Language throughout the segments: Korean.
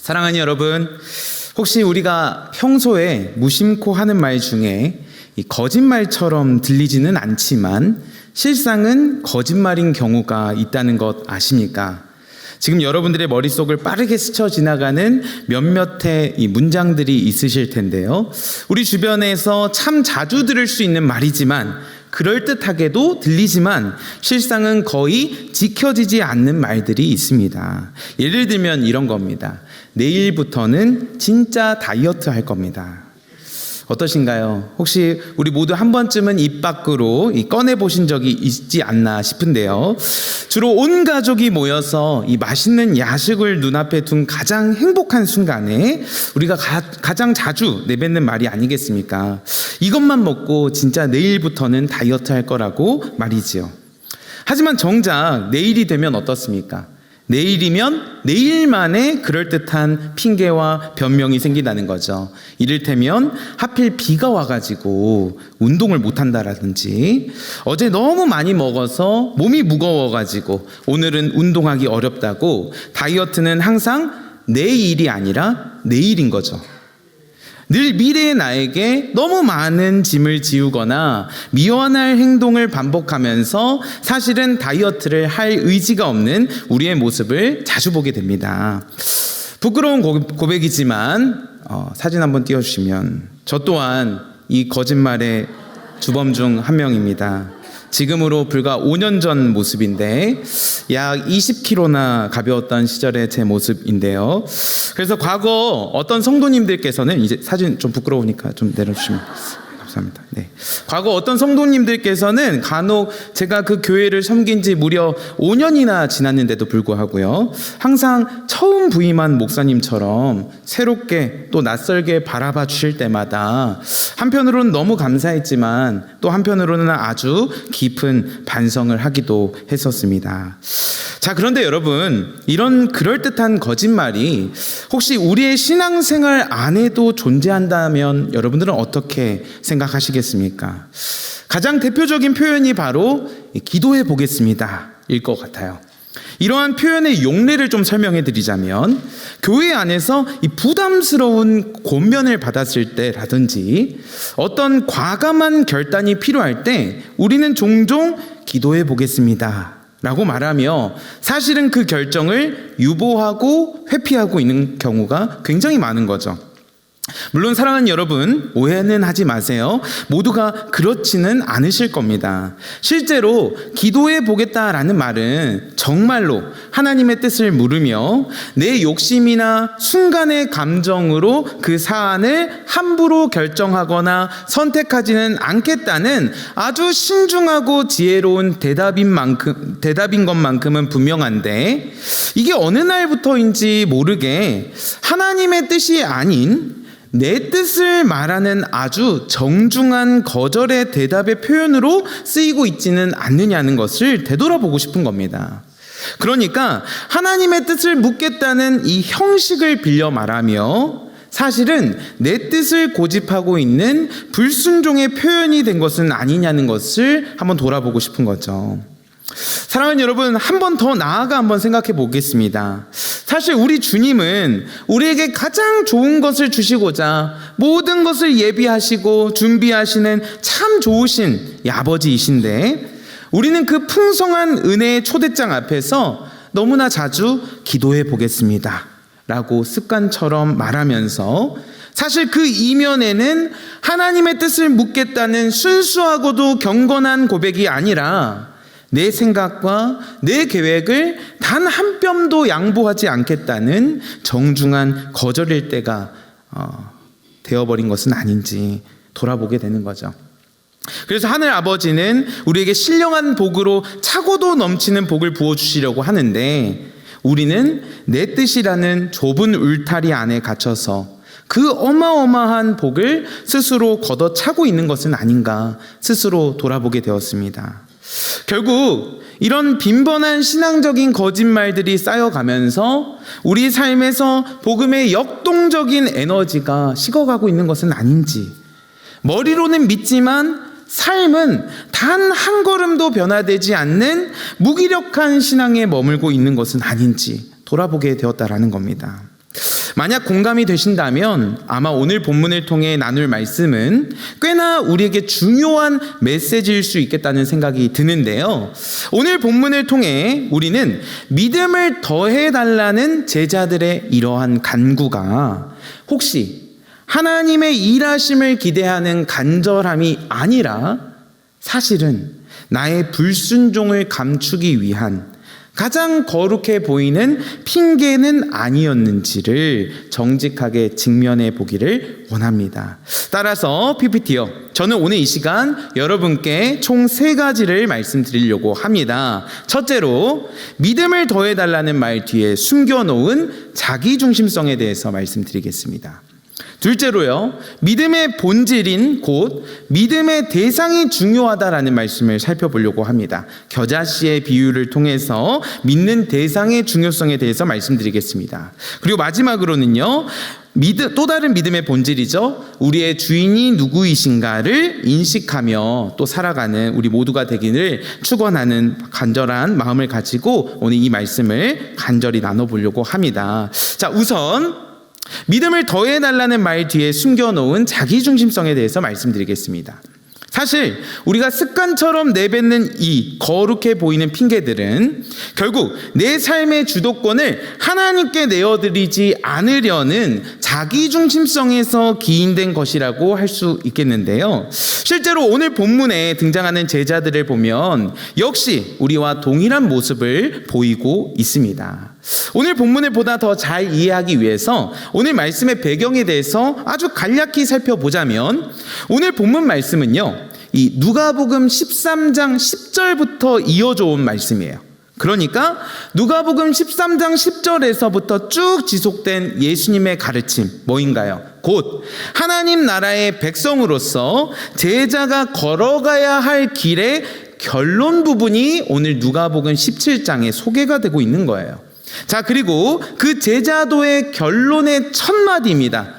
사랑하는 여러분, 혹시 우리가 평소에 무심코 하는 말 중에 이 거짓말처럼 들리지는 않지만 실상은 거짓말인 경우가 있다는 것 아십니까? 지금 여러분들의 머릿속을 빠르게 스쳐 지나가는 몇몇의 이 문장들이 있으실 텐데요. 우리 주변에서 참 자주 들을 수 있는 말이지만 그럴듯하게도 들리지만 실상은 거의 지켜지지 않는 말들이 있습니다. 예를 들면 이런 겁니다. 내일부터는 진짜 다이어트 할 겁니다. 어떠신가요? 혹시 우리 모두 한 번쯤은 입 밖으로 꺼내보신 적이 있지 않나 싶은데요. 주로 온 가족이 모여서 이 맛있는 야식을 눈앞에 둔 가장 행복한 순간에 우리가 가장 자주 내뱉는 말이 아니겠습니까? 이것만 먹고 진짜 내일부터는 다이어트 할 거라고 말이지요. 하지만 정작 내일이 되면 어떻습니까? 내일이면 내일만의 그럴듯한 핑계와 변명이 생긴다는 거죠. 이를테면 하필 비가 와가지고 운동을 못한다라든지, 어제 너무 많이 먹어서 몸이 무거워가지고 오늘은 운동하기 어렵다고, 다이어트는 항상 내일이 아니라 내일인 거죠. 늘 미래의 나에게 너무 많은 짐을 지우거나 미워할 행동을 반복하면서 사실은 다이어트를 할 의지가 없는 우리의 모습을 자주 보게 됩니다. 부끄러운 고백이지만 사진 한번 띄워주시면, 저 또한 이 거짓말의 주범 중 한 명입니다. 지금으로 불과 5년 전 모습인데 약 20kg나 가벼웠던 시절의 제 모습인데요. 그래서 과거 어떤 성도님들께서는, 이제 사진 좀 부끄러우니까 좀 내려주시면 감사합니다. 네. 과거 어떤 성도님들께서는 간혹 제가 그 교회를 섬긴 지 무려 5년이나 지났는데도 불구하고요, 항상 처음 부임한 목사님처럼 새롭게 또 낯설게 바라봐 주실 때마다 한편으로는 너무 감사했지만 또 한편으로는 아주 깊은 반성을 하기도 했었습니다. 자, 그런데 여러분, 이런 그럴듯한 거짓말이 혹시 우리의 신앙생활 안에도 존재한다면 여러분들은 어떻게 생각하시겠습니까? 가장 대표적인 표현이 바로 기도해 보겠습니다 일 것 같아요. 이러한 표현의 용례를 좀 설명해 드리자면, 교회 안에서 이 부담스러운 권면을 받았을 때라든지 어떤 과감한 결단이 필요할 때 우리는 종종 기도해 보겠습니다 라고 말하며 사실은 그 결정을 유보하고 회피하고 있는 경우가 굉장히 많은 거죠. 물론 사랑하는 여러분, 오해는 하지 마세요. 모두가 그렇지는 않으실 겁니다. 실제로 기도해 보겠다라는 말은 정말로 하나님의 뜻을 물으며 내 욕심이나 순간의 감정으로 그 사안을 함부로 결정하거나 선택하지는 않겠다는 아주 신중하고 지혜로운 대답인 것만큼은 분명한데, 이게 어느 날부터인지 모르게 하나님의 뜻이 아닌 내 뜻을 말하는 아주 정중한 거절의 대답의 표현으로 쓰이고 있지는 않느냐는 것을 되돌아보고 싶은 겁니다. 그러니까 하나님의 뜻을 묻겠다는 이 형식을 빌려 말하며 사실은 내 뜻을 고집하고 있는 불순종의 표현이 된 것은 아니냐는 것을 한번 돌아보고 싶은 거죠. 사랑하는 여러분, 한 번 더 나아가 한번 생각해 보겠습니다. 사실 우리 주님은 우리에게 가장 좋은 것을 주시고자 모든 것을 예비하시고 준비하시는 참 좋으신 아버지이신데, 우리는 그 풍성한 은혜의 초대장 앞에서 너무나 자주 기도해 보겠습니다 라고 습관처럼 말하면서 사실 그 이면에는 하나님의 뜻을 묻겠다는 순수하고도 경건한 고백이 아니라 내 생각과 내 계획을 단 한 뼘도 양보하지 않겠다는 정중한 거절일 때가 되어버린 것은 아닌지 돌아보게 되는 거죠. 그래서 하늘 아버지는 우리에게 신령한 복으로 차고도 넘치는 복을 부어주시려고 하는데, 우리는 내 뜻이라는 좁은 울타리 안에 갇혀서 그 어마어마한 복을 스스로 걷어차고 있는 것은 아닌가 스스로 돌아보게 되었습니다. 결국 이런 빈번한 신앙적인 거짓말들이 쌓여가면서 우리 삶에서 복음의 역동적인 에너지가 식어가고 있는 것은 아닌지, 머리로는 믿지만 삶은 단 한 걸음도 변화되지 않는 무기력한 신앙에 머물고 있는 것은 아닌지 돌아보게 되었다라는 겁니다. 만약 공감이 되신다면 아마 오늘 본문을 통해 나눌 말씀은 꽤나 우리에게 중요한 메시지일 수 있겠다는 생각이 드는데요. 오늘 본문을 통해 우리는 믿음을 더해달라는 제자들의 이러한 간구가 혹시 하나님의 일하심을 기대하는 간절함이 아니라 사실은 나의 불순종을 감추기 위한 가장 거룩해 보이는 핑계는 아니었는지를 정직하게 직면해 보기를 원합니다. 따라서 PPT요. 저는 오늘 이 시간 여러분께 총 3가지를 말씀드리려고 합니다. 첫째로 믿음을 더해달라는 말 뒤에 숨겨놓은 자기중심성에 대해서 말씀드리겠습니다. 둘째로요, 믿음의 본질인 곧 믿음의 대상이 중요하다라는 말씀을 살펴보려고 합니다. 겨자씨의 비유를 통해서 믿는 대상의 중요성에 대해서 말씀드리겠습니다. 그리고 마지막으로는요, 또 다른 믿음의 본질이죠. 우리의 주인이 누구이신가를 인식하며 또 살아가는 우리 모두가 되기를 축원하는 간절한 마음을 가지고 오늘 이 말씀을 간절히 나눠보려고 합니다. 자, 우선 믿음을 더해달라는 말 뒤에 숨겨놓은 자기중심성에 대해서 말씀드리겠습니다. 사실 우리가 습관처럼 내뱉는 이 거룩해 보이는 핑계들은 결국 내 삶의 주도권을 하나님께 내어드리지 않으려는 자기중심성에서 기인된 것이라고 할 수 있겠는데요. 실제로 오늘 본문에 등장하는 제자들을 보면 역시 우리와 동일한 모습을 보이고 있습니다. 오늘 본문을 보다 더 잘 이해하기 위해서 오늘 말씀의 배경에 대해서 아주 간략히 살펴보자면 오늘 본문 말씀은요, 이 누가복음 13장 10절부터 이어져 온 말씀이에요. 그러니까 누가복음 13장 10절에서부터 쭉 지속된 예수님의 가르침 뭐인가요? 곧 하나님 나라의 백성으로서 제자가 걸어가야 할 길의 결론 부분이 오늘 누가복음 17장에 소개가 되고 있는 거예요. 자, 그리고 그 제자도의 결론의 첫 마디입니다.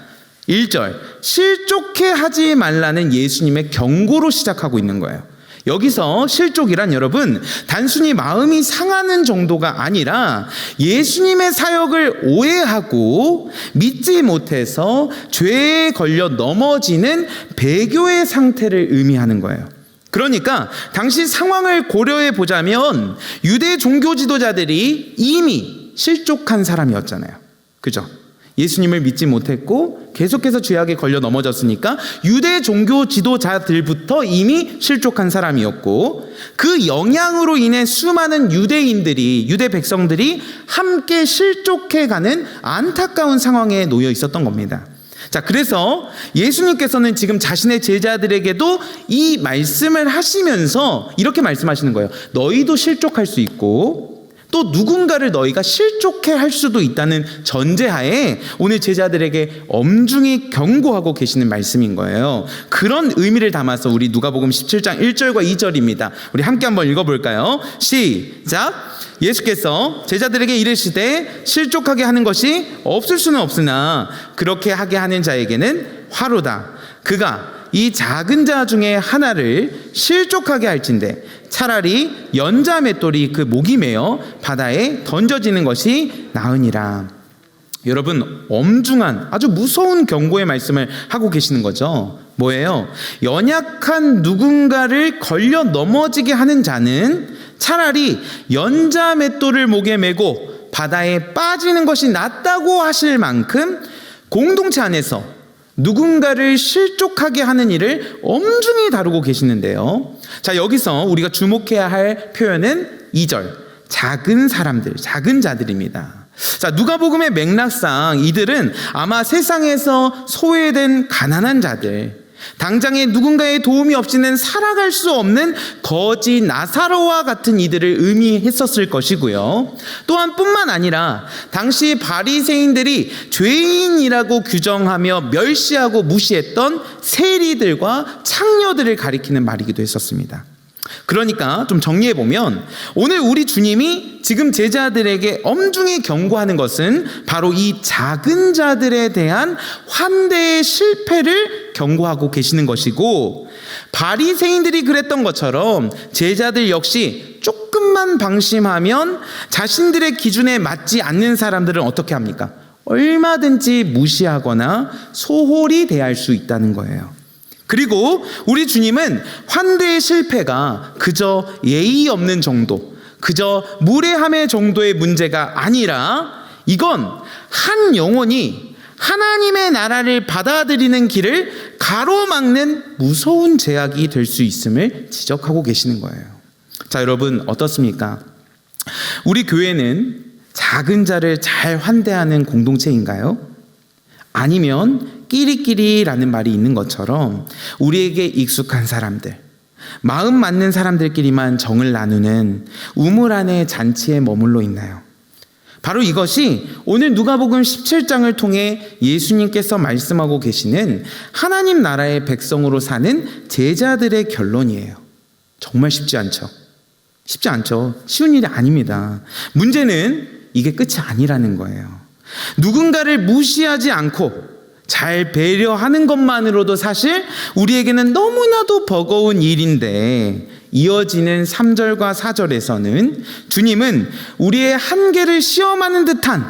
1절, 실족해 하지 말라는 예수님의 경고로 시작하고 있는 거예요. 여기서 실족이란 여러분, 단순히 마음이 상하는 정도가 아니라 예수님의 사역을 오해하고 믿지 못해서 죄에 걸려 넘어지는 배교의 상태를 의미하는 거예요. 그러니까 당시 상황을 고려해 보자면 유대 종교 지도자들이 이미 실족한 사람이었잖아요. 그죠? 예수님을 믿지 못했고 계속해서 죄악에 걸려 넘어졌으니까 유대 종교 지도자들부터 이미 실족한 사람이었고 그 영향으로 인해 수많은 유대 백성들이 함께 실족해가는 안타까운 상황에 놓여 있었던 겁니다. 자, 그래서 예수님께서는 지금 자신의 제자들에게도 이 말씀을 하시면서 이렇게 말씀하시는 거예요. 너희도 실족할 수 있고 또 누군가를 너희가 실족해 할 수도 있다는 전제하에 오늘 제자들에게 엄중히 경고하고 계시는 말씀인 거예요. 그런 의미를 담아서 우리 누가복음 17장 1절과 2절입니다. 우리 함께 한번 읽어볼까요? 시작! 예수께서 제자들에게 이르시되 실족하게 하는 것이 없을 수는 없으나 그렇게 하게 하는 자에게는 화로다. 그가 이 작은 자 중에 하나를 실족하게 할진대 차라리 연자 맷돌이 그 목이 매어 바다에 던져지는 것이 나으니라. 여러분, 엄중한 아주 무서운 경고의 말씀을 하고 계시는 거죠. 뭐예요? 연약한 누군가를 걸려 넘어지게 하는 자는 차라리 연자 맷돌을 목에 메고 바다에 빠지는 것이 낫다고 하실 만큼 공동체 안에서 누군가를 실족하게 하는 일을 엄중히 다루고 계시는데요. 자, 여기서 우리가 주목해야 할 표현은 2절, 작은 사람들, 작은 자들입니다. 자, 누가복음의 맥락상 이들은 아마 세상에서 소외된 가난한 자들, 당장에 누군가의 도움이 없이는 살아갈 수 없는 거지 나사로와 같은 이들을 의미했었을 것이고요. 또한 뿐만 아니라 당시 바리새인들이 죄인이라고 규정하며 멸시하고 무시했던 세리들과 창녀들을 가리키는 말이기도 했었습니다. 그러니까 좀 정리해보면 오늘 우리 주님이 지금 제자들에게 엄중히 경고하는 것은 바로 이 작은 자들에 대한 환대의 실패를 경고하고 계시는 것이고, 바리새인들이 그랬던 것처럼 제자들 역시 조금만 방심하면 자신들의 기준에 맞지 않는 사람들은 어떻게 합니까? 얼마든지 무시하거나 소홀히 대할 수 있다는 거예요. 그리고 우리 주님은 환대의 실패가 그저 예의 없는 정도, 그저 무례함의 정도의 문제가 아니라 이건 한 영혼이 하나님의 나라를 받아들이는 길을 가로막는 무서운 제약이 될 수 있음을 지적하고 계시는 거예요. 자, 여러분 어떻습니까? 우리 교회는 작은 자를 잘 환대하는 공동체인가요? 아니면 끼리끼리라는 말이 있는 것처럼 우리에게 익숙한 사람들, 마음 맞는 사람들끼리만 정을 나누는 우물 안의 잔치에 머물러 있나요? 바로 이것이 오늘 누가복음 17장을 통해 예수님께서 말씀하고 계시는 하나님 나라의 백성으로 사는 제자들의 결론이에요. 정말 쉽지 않죠. 쉽지 않죠. 쉬운 일이 아닙니다. 문제는 이게 끝이 아니라는 거예요. 누군가를 무시하지 않고 잘 배려하는 것만으로도 사실 우리에게는 너무나도 버거운 일인데, 이어지는 3절과 4절에서는 주님은 우리의 한계를 시험하는 듯한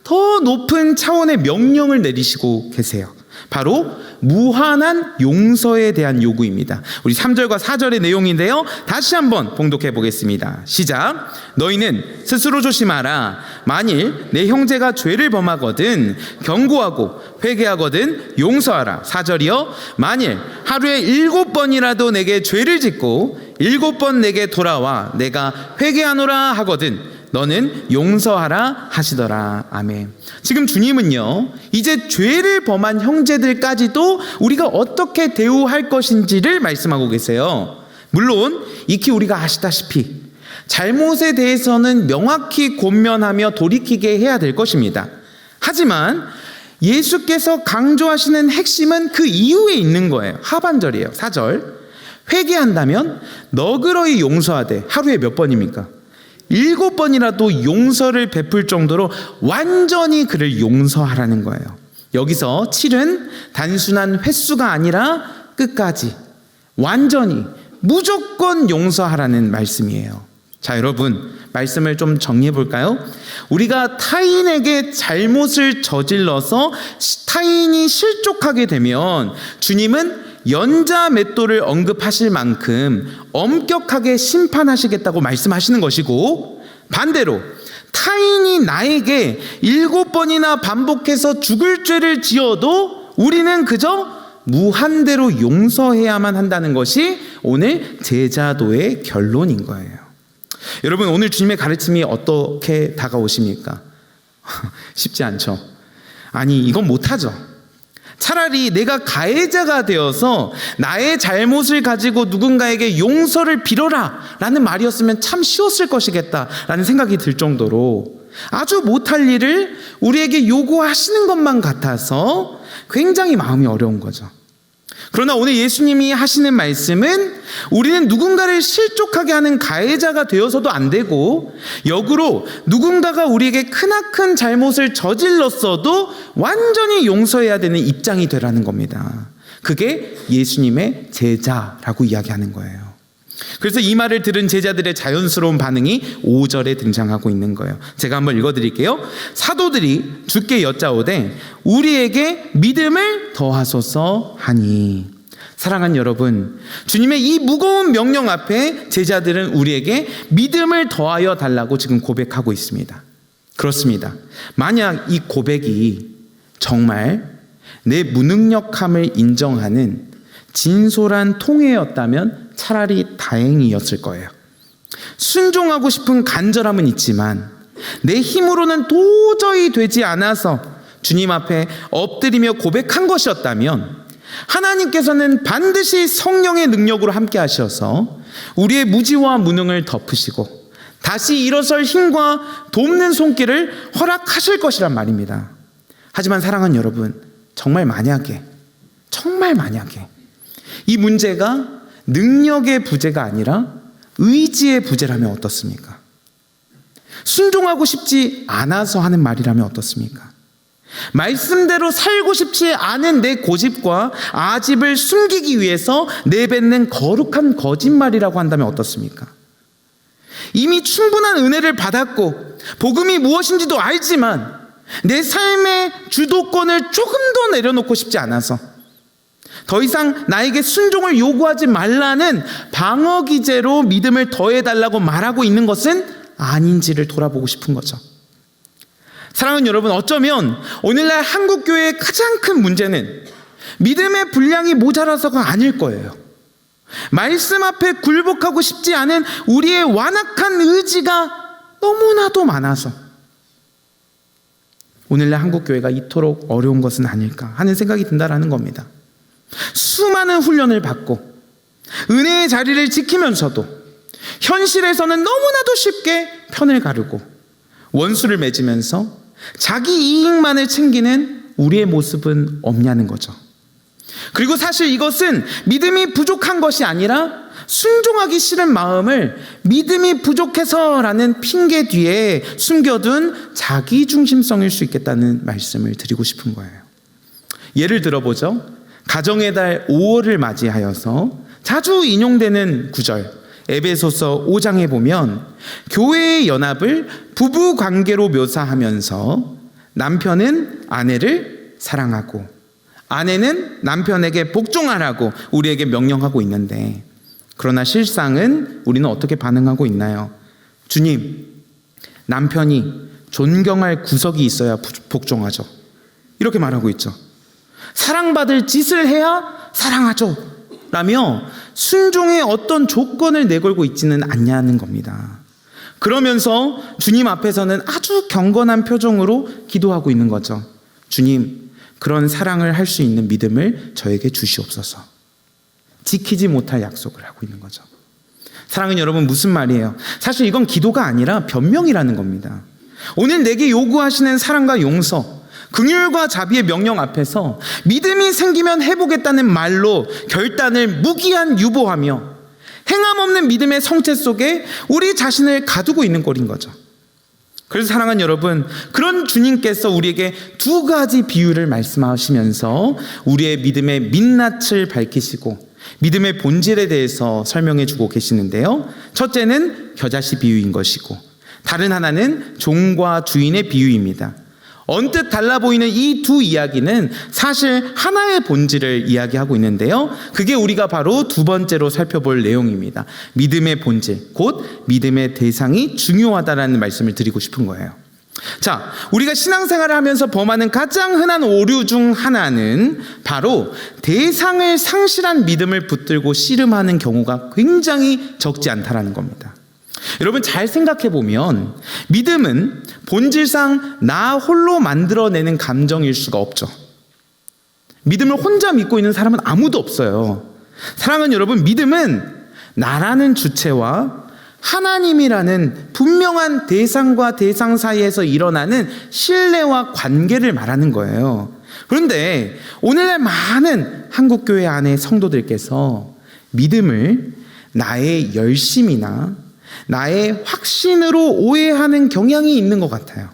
더 높은 차원의 명령을 내리시고 계세요. 바로 무한한 용서에 대한 요구입니다. 우리 3절과 4절의 내용인데요, 다시 한번 봉독해 보겠습니다. 시작. 너희는 스스로 조심하라. 만일 내 형제가 죄를 범하거든 경고하고 회개하거든 용서하라. 4절이요. 만일 하루에 7번이라도 내게 죄를 짓고 7번 내게 돌아와 내가 회개하노라 하거든 너는 용서하라 하시더라. 아멘. 지금 주님은요, 이제 죄를 범한 형제들까지도 우리가 어떻게 대우할 것인지를 말씀하고 계세요. 물론 익히 우리가 아시다시피 잘못에 대해서는 명확히 권면하며 돌이키게 해야 될 것입니다. 하지만 예수께서 강조하시는 핵심은 그 이후에 있는 거예요. 하반절이에요. 4절. 회개한다면 너그러이 용서하되, 하루에 몇 번입니까? 7번이라도 용서를 베풀 정도로 완전히 그를 용서하라는 거예요. 여기서 7은 단순한 횟수가 아니라 끝까지 완전히 무조건 용서하라는 말씀이에요. 자, 여러분 말씀을 좀 정리해 볼까요? 우리가 타인에게 잘못을 저질러서 타인이 실족하게 되면 주님은 연자맷돌을 언급하실 만큼 엄격하게 심판하시겠다고 말씀하시는 것이고, 반대로 타인이 나에게 7번이나 반복해서 죽을 죄를 지어도 우리는 그저 무한대로 용서해야만 한다는 것이 오늘 제자도의 결론인 거예요. 여러분, 오늘 주님의 가르침이 어떻게 다가오십니까? 쉽지 않죠. 아니, 이건 못하죠. 차라리 내가 가해자가 되어서 나의 잘못을 가지고 누군가에게 용서를 빌어라 라는 말이었으면 참 쉬웠을 것이겠다 라는 생각이 들 정도로 아주 못할 일을 우리에게 요구하시는 것만 같아서 굉장히 마음이 어려운 거죠. 그러나 오늘 예수님이 하시는 말씀은 우리는 누군가를 실족하게 하는 가해자가 되어서도 안 되고, 역으로 누군가가 우리에게 크나큰 잘못을 저질렀어도 완전히 용서해야 되는 입장이 되라는 겁니다. 그게 예수님의 제자라고 이야기하는 거예요. 그래서 이 말을 들은 제자들의 자연스러운 반응이 5절에 등장하고 있는 거예요. 제가 한번 읽어드릴게요. 사도들이 주께 여짜오되 우리에게 믿음을 더하소서 하니. 사랑하는 여러분, 주님의 이 무거운 명령 앞에 제자들은 우리에게 믿음을 더하여 달라고 지금 고백하고 있습니다. 그렇습니다. 만약 이 고백이 정말 내 무능력함을 인정하는 진솔한 통회였다면 차라리 다행이었을 거예요. 순종하고 싶은 간절함은 있지만 내 힘으로는 도저히 되지 않아서 주님 앞에 엎드리며 고백한 것이었다면 하나님께서는 반드시 성령의 능력으로 함께 하셔서 우리의 무지와 무능을 덮으시고 다시 일어설 힘과 돕는 손길을 허락하실 것이란 말입니다. 하지만 사랑하는 여러분, 정말 만약에 이 문제가 능력의 부재가 아니라 의지의 부재라면 어떻습니까? 순종하고 싶지 않아서 하는 말이라면 어떻습니까? 말씀대로 살고 싶지 않은 내 고집과 아집을 숨기기 위해서 내뱉는 거룩한 거짓말이라고 한다면 어떻습니까? 이미 충분한 은혜를 받았고 복음이 무엇인지도 알지만 내 삶의 주도권을 조금 더 내려놓고 싶지 않아서 더 이상 나에게 순종을 요구하지 말라는 방어 기제로 믿음을 더해달라고 말하고 있는 것은 아닌지를 돌아보고 싶은 거죠. 사랑하는 여러분, 어쩌면 오늘날 한국교회의 가장 큰 문제는 믿음의 분량이 모자라서가 아닐 거예요. 말씀 앞에 굴복하고 싶지 않은 우리의 완악한 의지가 너무나도 많아서 오늘날 한국교회가 이토록 어려운 것은 아닐까 하는 생각이 든다라는 겁니다. 수많은 훈련을 받고 은혜의 자리를 지키면서도 현실에서는 너무나도 쉽게 편을 가르고 원수를 맺으면서 자기 이익만을 챙기는 우리의 모습은 없냐는 거죠. 그리고 사실 이것은 믿음이 부족한 것이 아니라 순종하기 싫은 마음을 믿음이 부족해서라는 핑계 뒤에 숨겨둔 자기중심성일 수 있겠다는 말씀을 드리고 싶은 거예요. 예를 들어보죠. 가정의 달 5월을 맞이하여서 자주 인용되는 구절 에베소서 5장에 보면 교회의 연합을 부부 관계로 묘사하면서 남편은 아내를 사랑하고 아내는 남편에게 복종하라고 우리에게 명령하고 있는데, 그러나 실상은 우리는 어떻게 반응하고 있나요? 주님, 남편이 존경할 구석이 있어야 복종하죠. 이렇게 말하고 있죠. 사랑받을 짓을 해야 사랑하죠 라며 순종의 어떤 조건을 내걸고 있지는 않냐는 겁니다. 그러면서 주님 앞에서는 아주 경건한 표정으로 기도하고 있는 거죠. 주님, 그런 사랑을 할 수 있는 믿음을 저에게 주시옵소서. 지키지 못할 약속을 하고 있는 거죠. 사랑하는 여러분, 무슨 말이에요? 사실 이건 기도가 아니라 변명이라는 겁니다. 오늘 내게 요구하시는 사랑과 용서, 긍휼과 자비의 명령 앞에서 믿음이 생기면 해보겠다는 말로 결단을 무기한 유보하며 행함 없는 믿음의 성체 속에 우리 자신을 가두고 있는 꼴인 거죠. 그래서 사랑하는 여러분, 그런 주님께서 우리에게 두 가지 비유를 말씀하시면서 우리의 믿음의 민낯을 밝히시고 믿음의 본질에 대해서 설명해 주고 계시는데요. 첫째는 겨자씨 비유인 것이고 다른 하나는 종과 주인의 비유입니다. 언뜻 달라 보이는 이 두 이야기는 사실 하나의 본질을 이야기하고 있는데요. 그게 우리가 바로 두 번째로 살펴볼 내용입니다. 믿음의 본질, 곧 믿음의 대상이 중요하다라는 말씀을 드리고 싶은 거예요. 자, 우리가 신앙생활을 하면서 범하는 가장 흔한 오류 중 하나는 바로 대상을 상실한 믿음을 붙들고 씨름하는 경우가 굉장히 적지 않다라는 겁니다. 여러분, 잘 생각해 보면 믿음은 본질상 나 홀로 만들어내는 감정일 수가 없죠. 믿음을 혼자 믿고 있는 사람은 아무도 없어요. 사랑하는 여러분, 믿음은 나라는 주체와 하나님이라는 분명한 대상과 대상 사이에서 일어나는 신뢰와 관계를 말하는 거예요. 그런데 오늘날 많은 한국교회 안의 성도들께서 믿음을 나의 열심이나 나의 확신으로 오해하는 경향이 있는 것 같아요.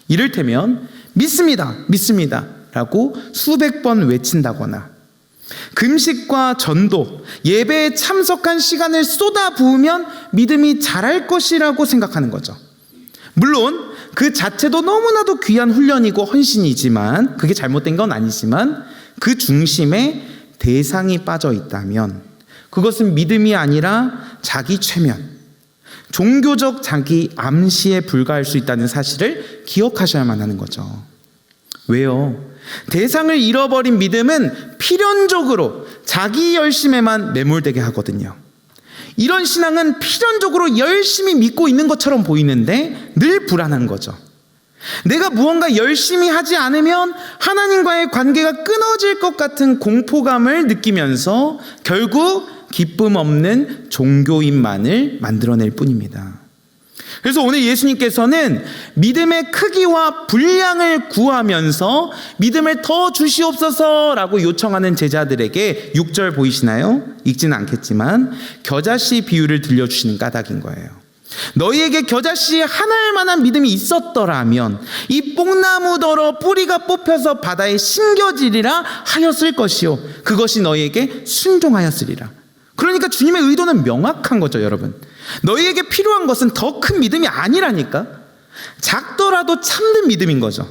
이를테면 믿습니다, 믿습니다 라고 수백 번 외친다거나 금식과 전도, 예배에 참석한 시간을 쏟아부으면 믿음이 자랄 것이라고 생각하는 거죠. 물론 그 자체도 너무나도 귀한 훈련이고 헌신이지만, 그게 잘못된 건 아니지만 그 중심에 대상이 빠져 있다면 그것은 믿음이 아니라 자기 최면, 종교적 자기 암시에 불과할 수 있다는 사실을 기억하셔야만 하는 거죠. 왜요? 대상을 잃어버린 믿음은 필연적으로 자기 열심에만 매몰되게 하거든요. 이런 신앙은 필연적으로 열심히 믿고 있는 것처럼 보이는데 늘 불안한 거죠. 내가 무언가 열심히 하지 않으면 하나님과의 관계가 끊어질 것 같은 공포감을 느끼면서 결국 기쁨 없는 종교인만을 만들어낼 뿐입니다. 그래서 오늘 예수님께서는 믿음의 크기와 분량을 구하면서 믿음을 더 주시옵소서라고 요청하는 제자들에게 6절 보이시나요? 읽지는 않겠지만 겨자씨 비유를 들려주시는 까닭인 거예요. 너희에게 겨자씨 한 알만한 믿음이 있었더라면 이 뽕나무더러 뿌리가 뽑혀서 바다에 심겨지리라 하였을 것이요 그것이 너희에게 순종하였으리라. 그러니까 주님의 의도는 명확한 거죠, 여러분. 너희에게 필요한 것은 더 큰 믿음이 아니라니까. 작더라도 참된 믿음인 거죠.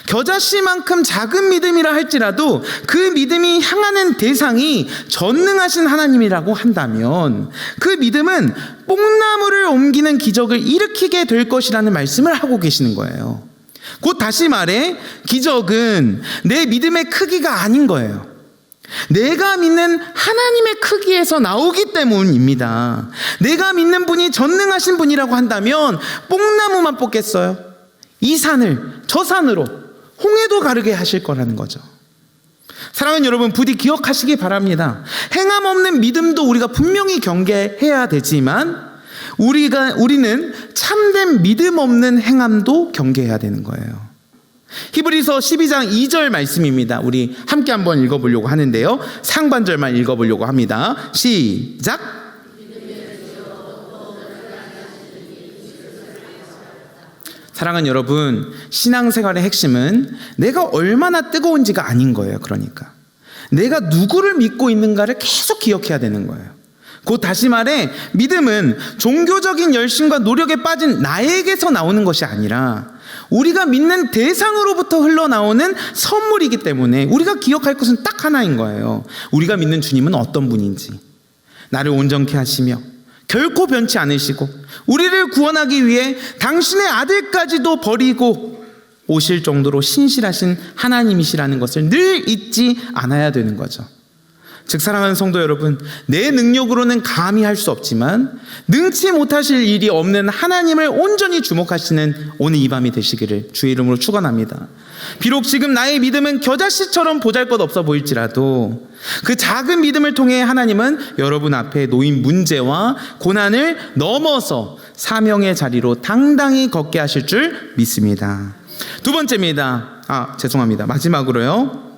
겨자씨만큼 작은 믿음이라 할지라도 그 믿음이 향하는 대상이 전능하신 하나님이라고 한다면 그 믿음은 뽕나무를 옮기는 기적을 일으키게 될 것이라는 말씀을 하고 계시는 거예요. 곧 다시 말해 기적은 내 믿음의 크기가 아닌 거예요. 내가 믿는 하나님의 크기에서 나오기 때문입니다. 내가 믿는 분이 전능하신 분이라고 한다면 뽕나무만 뽑겠어요? 이 산을 저 산으로 홍해도 가르게 하실 거라는 거죠. 사랑하는 여러분, 부디 기억하시기 바랍니다. 행함 없는 믿음도 우리가 분명히 경계해야 되지만 우리는 참된 믿음 없는 행함도 경계해야 되는 거예요. 히브리서 12장 2절 말씀입니다. 우리 함께 한번 읽어보려고 하는데요. 상반절만 읽어보려고 합니다. 시작! 사랑하는 여러분, 신앙생활의 핵심은 내가 얼마나 뜨거운지가 아닌 거예요. 그러니까 내가 누구를 믿고 있는가를 계속 기억해야 되는 거예요. 곧 다시 말해 믿음은 종교적인 열심과 노력에 빠진 나에게서 나오는 것이 아니라 우리가 믿는 대상으로부터 흘러나오는 선물이기 때문에 우리가 기억할 것은 딱 하나인 거예요. 우리가 믿는 주님은 어떤 분인지, 나를 온전케 하시며 결코 변치 않으시고 우리를 구원하기 위해 당신의 아들까지도 버리고 오실 정도로 신실하신 하나님이시라는 것을 늘 잊지 않아야 되는 거죠. 즉 사랑하는 성도 여러분, 내 능력으로는 감히 할 수 없지만 능치 못하실 일이 없는 하나님을 온전히 주목하시는 오늘 이 밤이 되시기를 주의 이름으로 축원합니다. 비록 지금 나의 믿음은 겨자씨처럼 보잘것없어 보일지라도 그 작은 믿음을 통해 하나님은 여러분 앞에 놓인 문제와 고난을 넘어서 사명의 자리로 당당히 걷게 하실 줄 믿습니다. 두 번째입니다. 마지막으로요.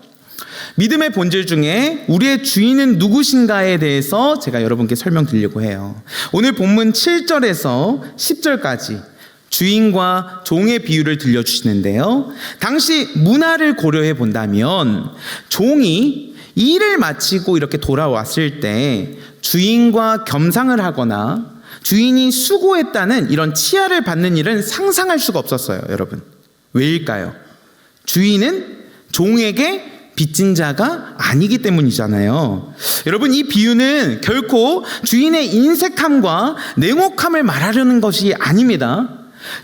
믿음의 본질 중에 우리의 주인은 누구신가에 대해서 제가 여러분께 설명드리려고 해요. 오늘 본문 7절에서 10절까지 주인과 종의 비유를 들려주시는데요. 당시 문화를 고려해 본다면 종이 일을 마치고 이렇게 돌아왔을 때 주인과 겸상을 하거나 주인이 수고했다는 이런 치하를 받는 일은 상상할 수가 없었어요. 여러분, 왜일까요? 주인은 종에게 빚진 자가 아니기 때문이잖아요. 여러분, 이 비유는 결코 주인의 인색함과 냉혹함을 말하려는 것이 아닙니다.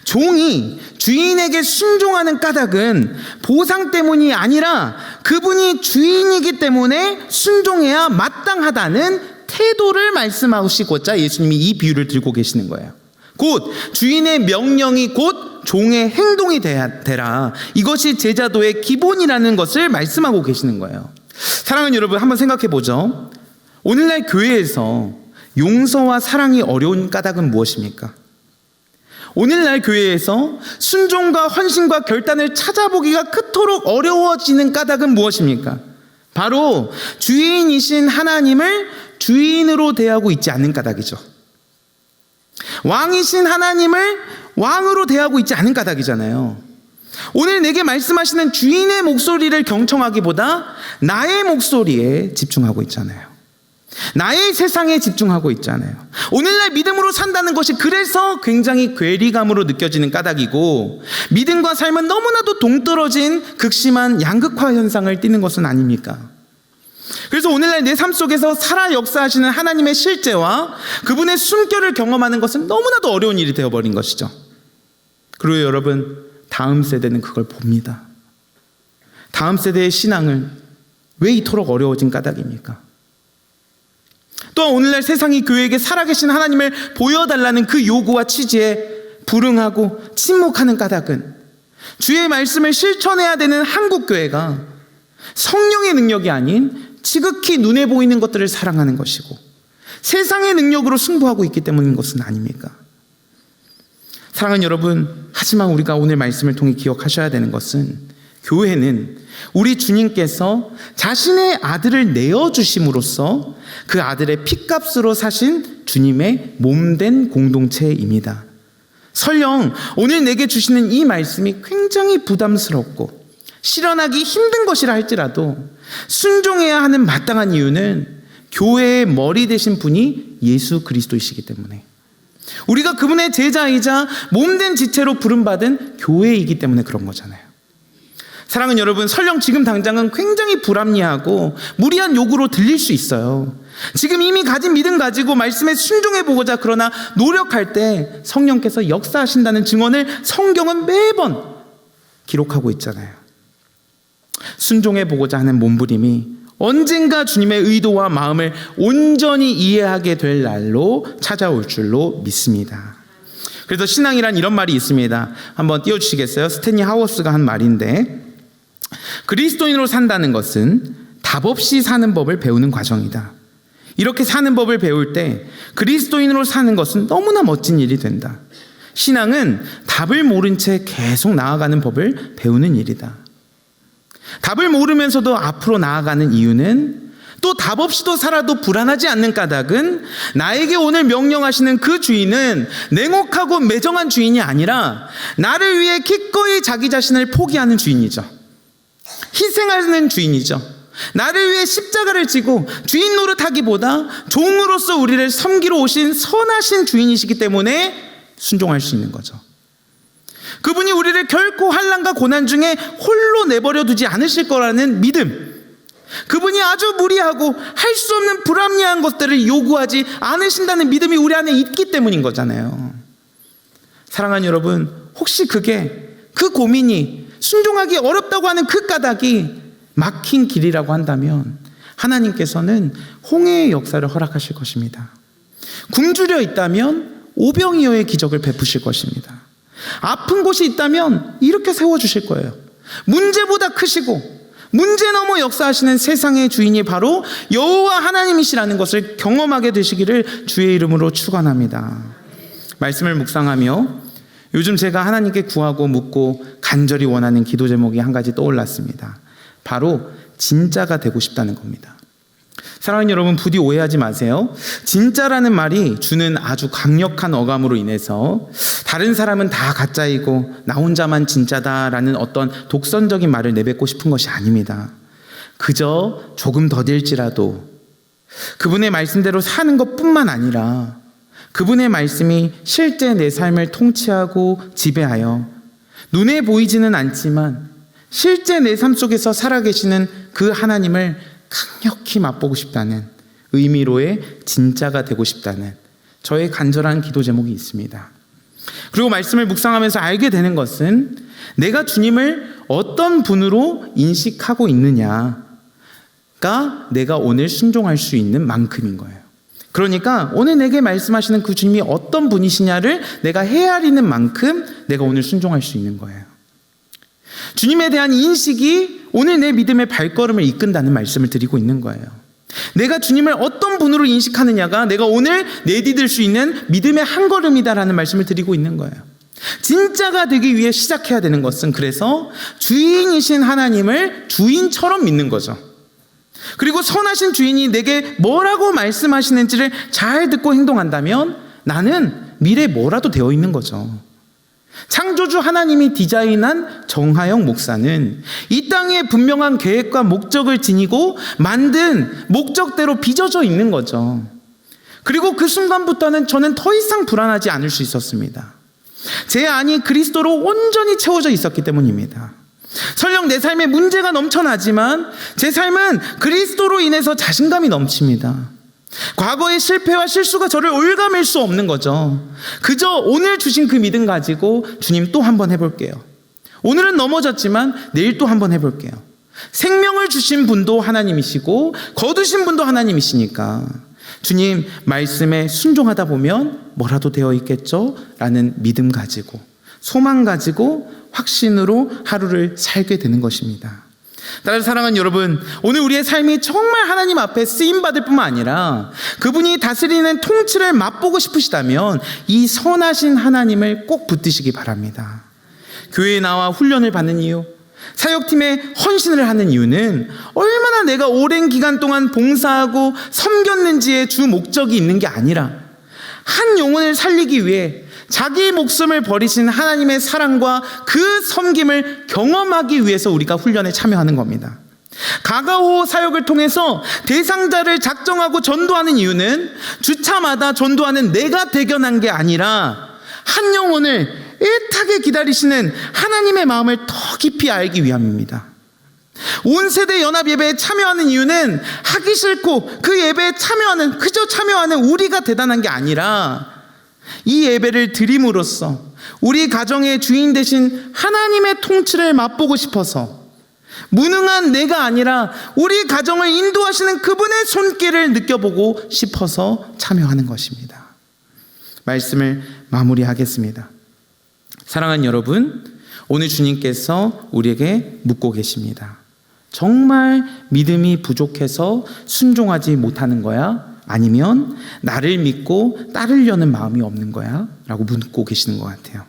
종이 주인에게 순종하는 까닭은 보상 때문이 아니라 그분이 주인이기 때문에 순종해야 마땅하다는 태도를 말씀하시고자 예수님이 이 비유를 들고 계시는 거예요. 곧 주인의 명령이 곧 종의 행동이 되라. 이것이 제자도의 기본이라는 것을 말씀하고 계시는 거예요. 사랑하는 여러분, 한번 생각해 보죠. 오늘날 교회에서 용서와 사랑이 어려운 까닭은 무엇입니까? 오늘날 교회에서 순종과 헌신과 결단을 찾아보기가 그토록 어려워지는 까닭은 무엇입니까? 바로 주인이신 하나님을 주인으로 대하고 있지 않는 까닭이죠. 왕이신 하나님을 왕으로 대하고 있지 않은 까닭이잖아요. 오늘 내게 말씀하시는 주인의 목소리를 경청하기보다 나의 목소리에 집중하고 있잖아요. 나의 세상에 집중하고 있잖아요. 오늘날 믿음으로 산다는 것이 그래서 굉장히 괴리감으로 느껴지는 까닭이고, 믿음과 삶은 너무나도 동떨어진 극심한 양극화 현상을 띠는 것은 아닙니까? 그래서 오늘날 내 삶 속에서 살아 역사하시는 하나님의 실제와 그분의 숨결을 경험하는 것은 너무나도 어려운 일이 되어버린 것이죠. 그리고 여러분, 다음 세대는 그걸 봅니다. 다음 세대의 신앙은 왜 이토록 어려워진 까닭입니까? 또한 오늘날 세상이 교회에게 살아계신 하나님을 보여달라는 그 요구와 취지에 불응하고 침묵하는 까닭은 주의 말씀을 실천해야 되는 한국교회가 성령의 능력이 아닌 지극히 눈에 보이는 것들을 사랑하는 것이고 세상의 능력으로 승부하고 있기 때문인 것은 아닙니까? 사랑하는 여러분, 하지만 우리가 오늘 말씀을 통해 기억하셔야 되는 것은 교회는 우리 주님께서 자신의 아들을 내어주심으로써 그 아들의 핏값으로 사신 주님의 몸된 공동체입니다. 설령 오늘 내게 주시는 이 말씀이 굉장히 부담스럽고 실현하기 힘든 것이라 할지라도 순종해야 하는 마땅한 이유는 교회의 머리 되신 분이 예수 그리스도이시기 때문에, 우리가 그분의 제자이자 몸된 지체로 부름받은 교회이기 때문에 그런 거잖아요. 사랑하는 여러분, 설령 지금 당장은 굉장히 불합리하고 무리한 요구로 들릴 수 있어요. 지금 이미 가진 믿음 가지고 말씀에 순종해보고자 그러나 노력할 때 성령께서 역사하신다는 증언을 성경은 매번 기록하고 있잖아요. 순종해보고자 하는 몸부림이 언젠가 주님의 의도와 마음을 온전히 이해하게 될 날로 찾아올 줄로 믿습니다. 그래서 신앙이란 이런 말이 있습니다. 한번 띄워주시겠어요? 스탠리 하워스가 한 말인데, 그리스도인으로 산다는 것은 답 없이 사는 법을 배우는 과정이다. 이렇게 사는 법을 배울 때 그리스도인으로 사는 것은 너무나 멋진 일이 된다. 신앙은 답을 모른 채 계속 나아가는 법을 배우는 일이다. 답을 모르면서도 앞으로 나아가는 이유는, 또 답 없이도 살아도 불안하지 않는 까닭은, 나에게 오늘 명령하시는 그 주인은 냉혹하고 매정한 주인이 아니라 나를 위해 기꺼이 자기 자신을 포기하는 주인이죠. 희생하는 주인이죠. 나를 위해 십자가를 지고 주인 노릇하기보다 종으로서 우리를 섬기러 오신 선하신 주인이시기 때문에 순종할 수 있는 거죠. 그분이 우리를 결코 환난과 고난 중에 홀로 내버려 두지 않으실 거라는 믿음, 그분이 아주 무리하고 할 수 없는 불합리한 것들을 요구하지 않으신다는 믿음이 우리 안에 있기 때문인 거잖아요. 사랑하는 여러분, 혹시 그 고민이, 순종하기 어렵다고 하는 그 까닭이 막힌 길이라고 한다면 하나님께서는 홍해의 역사를 허락하실 것입니다. 굶주려 있다면 오병이어의 기적을 베푸실 것입니다. 아픈 곳이 있다면 이렇게 세워주실 거예요. 문제보다 크시고 문제 넘어 역사하시는 세상의 주인이 바로 여호와 하나님이시라는 것을 경험하게 되시기를 주의 이름으로 축원합니다. 말씀을 묵상하며 요즘 제가 하나님께 구하고 묻고 간절히 원하는 기도 제목이 한 가지 떠올랐습니다. 바로 진짜가 되고 싶다는 겁니다. 사랑하는 여러분, 부디 오해하지 마세요. 진짜라는 말이 주는 아주 강력한 어감으로 인해서 다른 사람은 다 가짜이고 나 혼자만 진짜다라는 어떤 독선적인 말을 내뱉고 싶은 것이 아닙니다. 그저 조금 더딜지라도 그분의 말씀대로 사는 것뿐만 아니라 그분의 말씀이 실제 내 삶을 통치하고 지배하여 눈에 보이지는 않지만 실제 내 삶 속에서 살아계시는 그 하나님을 강력히 맛보고 싶다는 의미로의 진짜가 되고 싶다는 저의 간절한 기도 제목이 있습니다. 그리고 말씀을 묵상하면서 알게 되는 것은 내가 주님을 어떤 분으로 인식하고 있느냐가 내가 오늘 순종할 수 있는 만큼인 거예요. 그러니까 오늘 내게 말씀하시는 그 주님이 어떤 분이시냐를 내가 헤아리는 만큼 내가 오늘 순종할 수 있는 거예요. 주님에 대한 인식이 오늘 내 믿음의 발걸음을 이끈다는 말씀을 드리고 있는 거예요. 내가 주님을 어떤 분으로 인식하느냐가 내가 오늘 내디딜 수 있는 믿음의 한 걸음이다라는 말씀을 드리고 있는 거예요. 진짜가 되기 위해 시작해야 되는 것은 그래서 주인이신 하나님을 주인처럼 믿는 거죠. 그리고 선하신 주인이 내게 뭐라고 말씀하시는지를 잘 듣고 행동한다면 나는 미래에 뭐라도 되어 있는 거죠. 창조주 하나님이 디자인한 정하영 목사는 이 땅에 분명한 계획과 목적을 지니고 만든 목적대로 빚어져 있는 거죠. 그리고 그 순간부터는 저는 더 이상 불안하지 않을 수 있었습니다. 제 안이 그리스도로 온전히 채워져 있었기 때문입니다. 설령 내 삶에 문제가 넘쳐나지만 제 삶은 그리스도로 인해서 자신감이 넘칩니다. 과거의 실패와 실수가 저를 올가맬 수 없는 거죠. 그저 오늘 주신 그 믿음 가지고 주님 또 한번 해볼게요. 오늘은 넘어졌지만 내일 또 한번 해볼게요. 생명을 주신 분도 하나님이시고 거두신 분도 하나님이시니까 주님 말씀에 순종하다 보면 뭐라도 되어 있겠죠? 라는 믿음 가지고 소망 가지고 확신으로 하루를 살게 되는 것입니다. 따라서 사랑하는 여러분, 오늘 우리의 삶이 정말 하나님 앞에 쓰임받을 뿐만 아니라 그분이 다스리는 통치를 맛보고 싶으시다면 이 선하신 하나님을 꼭 붙드시기 바랍니다. 교회에 나와 훈련을 받는 이유, 사역팀에 헌신을 하는 이유는 얼마나 내가 오랜 기간 동안 봉사하고 섬겼는지의 주 목적이 있는 게 아니라 한 영혼을 살리기 위해 자기 목숨을 버리신 하나님의 사랑과 그 섬김을 경험하기 위해서 우리가 훈련에 참여하는 겁니다. 가가오 사역을 통해서 대상자를 작정하고 전도하는 이유는 주차마다 전도하는 내가 대견한 게 아니라 한 영혼을 애타게 기다리시는 하나님의 마음을 더 깊이 알기 위함입니다. 온 세대 연합 예배에 참여하는 이유는 하기 싫고 그 예배에 그저 참여하는 우리가 대단한 게 아니라 이 예배를 드림으로써 우리 가정의 주인 되신 하나님의 통치를 맛보고 싶어서, 무능한 내가 아니라 우리 가정을 인도하시는 그분의 손길을 느껴보고 싶어서 참여하는 것입니다. 말씀을 마무리하겠습니다. 사랑하는 여러분, 오늘 주님께서 우리에게 묻고 계십니다. 정말 믿음이 부족해서 순종하지 못하는 거야? 아니면 나를 믿고 따르려는 마음이 없는 거야? 라고 묻고 계시는 것 같아요.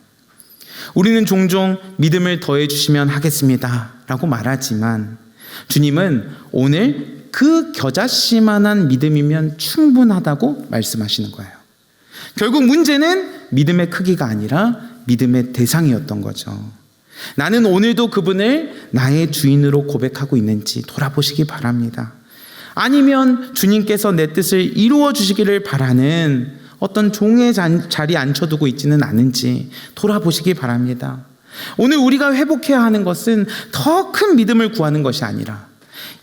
우리는 종종 믿음을 더해 주시면 하겠습니다 라고 말하지만 주님은 오늘 그 겨자씨만한 믿음이면 충분하다고 말씀하시는 거예요. 결국 문제는 믿음의 크기가 아니라 믿음의 대상이었던 거죠. 나는 오늘도 그분을 나의 주인으로 고백하고 있는지 돌아보시기 바랍니다. 아니면 주님께서 내 뜻을 이루어 주시기를 바라는 어떤 종의 자리에 앉혀두고 있지는 않은지 돌아보시기 바랍니다. 오늘 우리가 회복해야 하는 것은 더 큰 믿음을 구하는 것이 아니라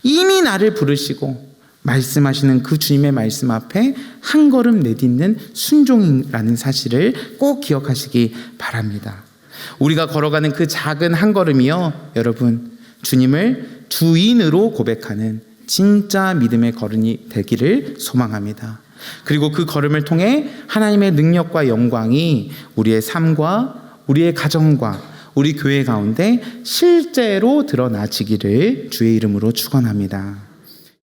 이미 나를 부르시고 말씀하시는 그 주님의 말씀 앞에 한 걸음 내딛는 순종이라는 사실을 꼭 기억하시기 바랍니다. 우리가 걸어가는 그 작은 한 걸음이요, 여러분, 주님을 주인으로 고백하는 진짜 믿음의 걸음이 되기를 소망합니다. 그리고 그 걸음을 통해 하나님의 능력과 영광이 우리의 삶과 우리의 가정과 우리 교회 가운데 실제로 드러나지기를 주의 이름으로 축원합니다.